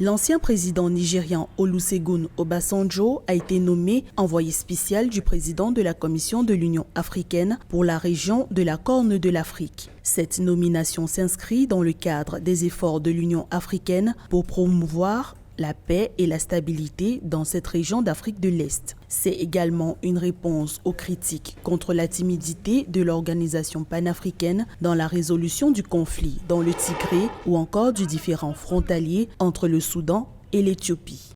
L'ancien président nigérian Olusegun Obasanjo a été nommé envoyé spécial du président de la Commission de l'Union africaine pour la région de la Corne de l'Afrique. Cette nomination s'inscrit dans le cadre des efforts de l'Union africaine pour promouvoir la paix et la stabilité dans cette région d'Afrique de l'Est. C'est également une réponse aux critiques contre la timidité de l'organisation panafricaine dans la résolution du conflit dans le Tigré ou encore du différend frontalier entre le Soudan et l'Éthiopie.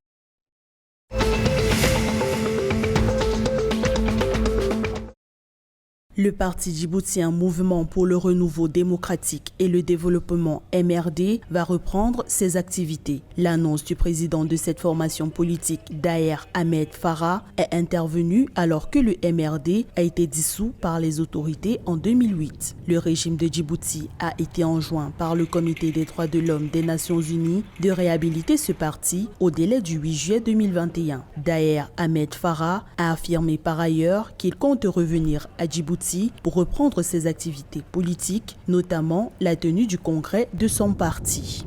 Le parti djiboutien Mouvement pour le renouveau démocratique et le développement MRD va reprendre ses activités. L'annonce du président de cette formation politique, Daher Ahmed Farah, est intervenue alors que le MRD a été dissous par les autorités en 2008. Le régime de Djibouti a été enjoint par le Comité des droits de l'homme des Nations Unies de réhabiliter ce parti au délai du 8 juillet 2021. Daher Ahmed Farah a affirmé par ailleurs qu'il compte revenir à Djibouti pour reprendre ses activités politiques, notamment la tenue du congrès de son parti.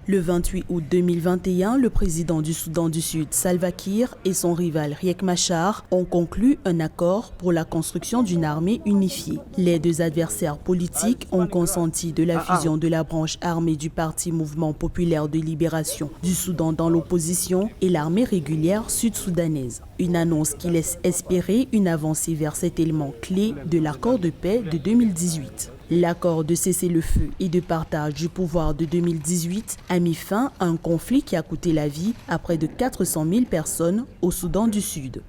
Le 28 août 2021, le président du Soudan du Sud, Salva Kiir, et son rival Riek Machar ont conclu un accord pour la construction d'une armée unifiée. Les deux adversaires politiques ont consenti de la fusion de la branche armée du Parti Mouvement populaire de libération du Soudan dans l'opposition et l'armée régulière sud-soudanaise. Une annonce qui laisse espérer une avancée vers cet élément clé de l'accord de paix de 2018. L'accord de cessez-le-feu et de partage du pouvoir de 2018 a mis fin à un conflit qui a coûté la vie à près de 400 000 personnes au Soudan du Sud.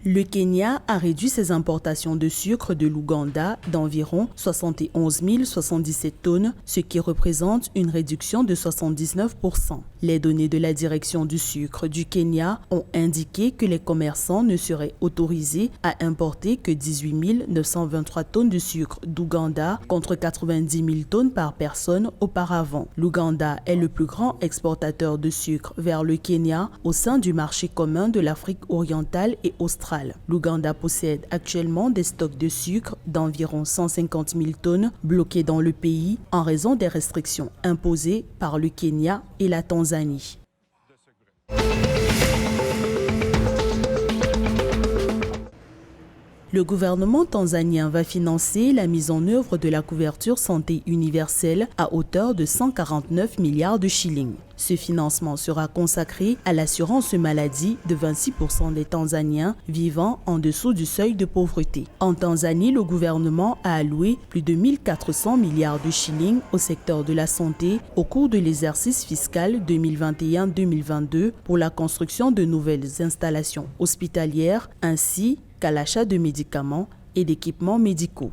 Le Kenya a réduit ses importations de sucre de l'Ouganda d'environ 71 077 tonnes, ce qui représente une réduction de 79%. Les données de la direction du sucre du Kenya ont indiqué que les commerçants ne seraient autorisés à importer que 18 923 tonnes de sucre d'Ouganda contre 90 000 tonnes par personne auparavant. L'Ouganda est le plus grand exportateur de sucre vers le Kenya au sein du marché commun de l'Afrique orientale et australe. L'Ouganda possède actuellement des stocks de sucre d'environ 150 000 tonnes bloqués dans le pays en raison des restrictions imposées par le Kenya et la Tanzanie. Le gouvernement tanzanien va financer la mise en œuvre de la couverture santé universelle à hauteur de 149 milliards de shillings. Ce financement sera consacré à l'assurance maladie de 26% des Tanzaniens vivant en dessous du seuil de pauvreté. En Tanzanie, le gouvernement a alloué plus de 1400 milliards de shillings au secteur de la santé au cours de l'exercice fiscal 2021-2022 pour la construction de nouvelles installations hospitalières ainsi qu'à l'achat de médicaments et d'équipements médicaux.